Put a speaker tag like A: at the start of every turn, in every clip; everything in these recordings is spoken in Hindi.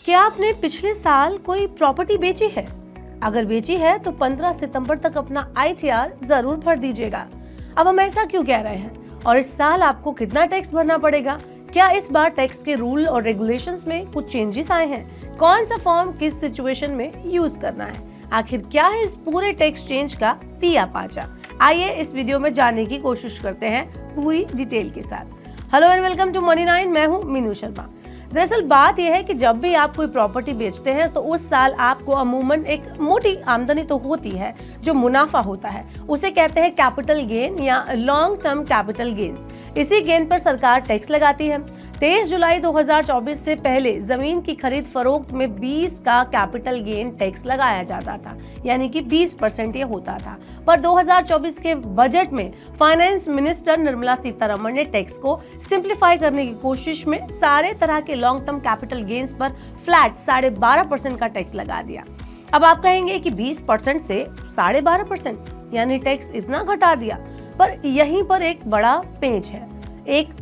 A: क्या आपने पिछले साल कोई प्रॉपर्टी बेची है? अगर बेची है तो 15 सितंबर तक अपना ITR जरूर भर दीजिएगा। अब हम ऐसा क्यों कह रहे हैं और इस साल आपको कितना टैक्स भरना पड़ेगा? क्या इस बार टैक्स के रूल और रेगुलेशंस में कुछ चेंजेस आए हैं? कौन सा फॉर्म किस सिचुएशन में यूज करना है? आखिर क्या है इस पूरे टैक्स चेंज का तिया पाचा? आइए इस वीडियो में जानने की कोशिश करते हैं पूरी डिटेल के साथ। Hello and welcome to money 9। मैं हूं मीनू शर्मा। दरअसल बात यह है कि जब भी आप कोई प्रॉपर्टी बेचते हैं तो उस साल आपको अमूमन एक मोटी आमदनी तो होती है, जो मुनाफा होता है उसे कहते हैं कैपिटल गेन या लॉन्ग टर्म कैपिटल गेन्स। इसी गेन पर सरकार टैक्स लगाती है। 23 जुलाई 2024 से पहले जमीन की खरीद फरोख्त में 20 का कैपिटल गेन टैक्स लगाया जाता था, यानी कि 20% ये होता था। पर 2024 के बजट में फाइनेंस मिनिस्टर निर्मला सीतारमण ने टैक्स को सिंप्लीफाई करने की कोशिश में सारे तरह के लॉन्ग टर्म कैपिटल गेन्स पर फ्लैट 12.5% का टैक्स लगा दिया। अब आप कहेंगे कि 20% से 12.5% यानी टैक्स इतना घटा दिया, पर यहीं पर एक बड़ा पेंच है, एक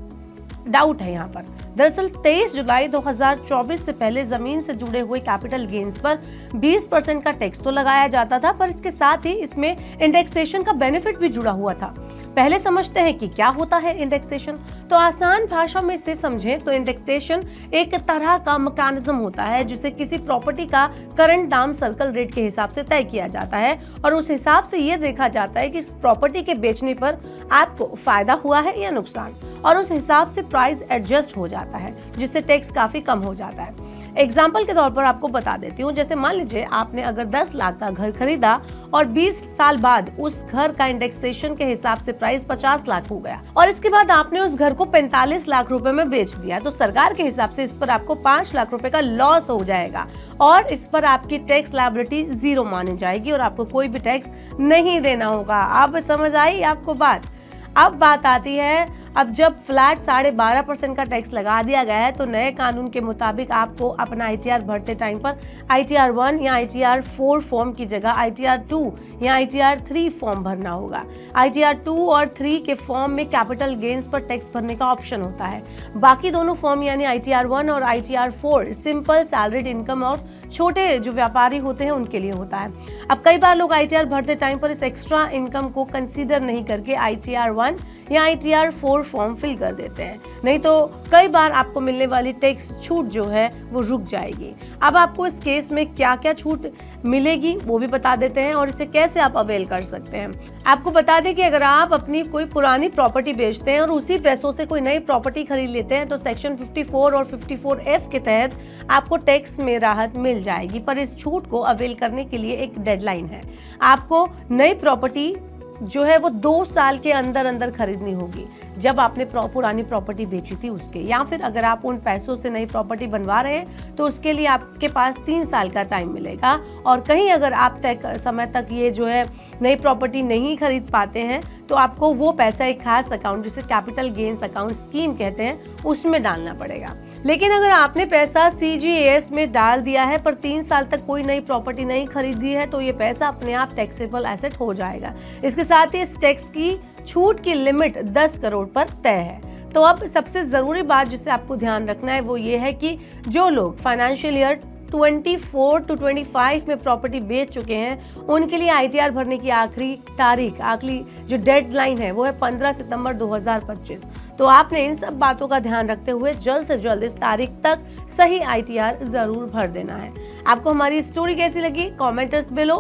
A: डाउट है यहाँ पर। दरअसल 23 जुलाई 2024 से पहले जमीन से जुड़े हुए कैपिटल गेन्स पर 20% का टैक्स तो लगाया जाता था, पर इसके साथ ही इसमें इंडेक्सेशन का बेनिफिट भी जुड़ा हुआ था। पहले समझते हैं कि क्या होता है इंडेक्सेशन। तो आसान भाषा में इसे समझें तो इंडेक्सेशन एक तरह का मैकेनिज्म होता है जिसे किसी प्रॉपर्टी का करंट दाम सर्कल रेट के हिसाब से तय किया जाता है और उस हिसाब से ये देखा जाता है कि इस प्रॉपर्टी के बेचने पर आपको फायदा हुआ है या नुकसान, और उस हिसाब से प्राइस एडजस्ट हो जाता है, जिससे टैक्स काफी कम हो जाता है। एग्जाम्पल के तौर पर आपको बता देती हूँ, जैसे मान लीजिए आपने अगर 10 लाख का घर खरीदा और 20 साल बाद उस घर का इंडेक्सेशन के हिसाब से प्राइस 50 लाख हो गया और इसके बाद आपने उस घर को 45 लाख रुपए में बेच दिया, तो सरकार के हिसाब से इस पर आपको 5 लाख रुपए का लॉस हो जाएगा और इस पर आपकी टैक्स लायबिलिटी 0 मानी जाएगी और आपको कोई भी टैक्स नहीं देना होगा। आप समझ आई आपको बात? अब बात आती है, अब जब फ्लैट 12.5% का टैक्स लगा दिया गया है तो नए कानून के मुताबिक आपको अपना ITR भरते टाइम पर ITR 1 या ITR 4 फॉर्म की जगह ITR 2 या ITR 3 फॉर्म भरना होगा। ITR 2 और 3 के फॉर्म में कैपिटल गेन्स पर टैक्स भरने का ऑप्शन होता है। बाकी दोनों फॉर्म यानी ITR 1 और ITR 4 सिंपल सैलरीड इनकम और छोटे जो व्यापारी होते हैं उनके लिए होता है। अब कई बार लोग ITR भरते टाइम पर इस एक्स्ट्रा इनकम को कंसीडर नहीं करके ITR 1 या ITR 4 फॉर्म फिल कर देते हैं, नहीं तो कई बार आपको मिलने वाली टैक्स छूट जो है वो रुक जाएगी। अब आपको इस केस में क्या क्या छूट मिलेगी वो भी बता देते हैं और इसे कैसे आप अवेल कर सकते हैं। आपको बता दें कि अगर आप अपनी कोई पुरानी प्रॉपर्टी बेचते हैं और उसी पैसों से कोई नई प्रॉपर्टी खरीद लेते हैं तो सेक्शन 54 और 54F के तहत आपको टैक्स में राहत मिल जाएगी, पर इस छूट को अवेल करने के लिए एक डेडलाइन है। आपको नई प्रॉपर्टी जो है वो 2 साल के अंदर अंदर खरीदनी होगी, जब आपने पुरानी प्रॉपर्टी बेची थी उसके, या फिर अगर आप उन पैसों से नई प्रॉपर्टी बनवा रहे हैं तो उसके लिए आपके पास 3 साल का टाइम मिलेगा। और कहीं अगर आप तय समय तक ये जो है नई प्रॉपर्टी नहीं खरीद पाते हैं तो आपको वो पैसा एक खास अकाउंट जिसे कैपिटल गेन्स अकाउंट स्कीम कहते हैं उसमें डालना पड़ेगा। लेकिन अगर आपने पैसा CGAS में डाल दिया है पर 3 साल तक कोई नई प्रॉपर्टी नहीं खरीदी है तो ये पैसा अपने आप टैक्सेबल एसेट हो जाएगा। इसके साथ ही इस टैक्स की छूट की लिमिट 10 करोड़ पर तय है। तो अब सबसे जरूरी बात जिसे आपको ध्यान रखना है वो ये है कि जो लोग फाइनेंशियल ईयर 24 to 25 में प्रॉपर्टी बेच चुके हैं उनके लिए ITR भरने की आखिरी जो डेडलाइन है वो है 15 सितंबर 2025। तो आपने इन सब बातों का ध्यान रखते हुए जल्द से जल्द इस तारीख तक सही ITR जरूर भर देना है। आपको हमारी स्टोरी कैसी लगी? Commenters below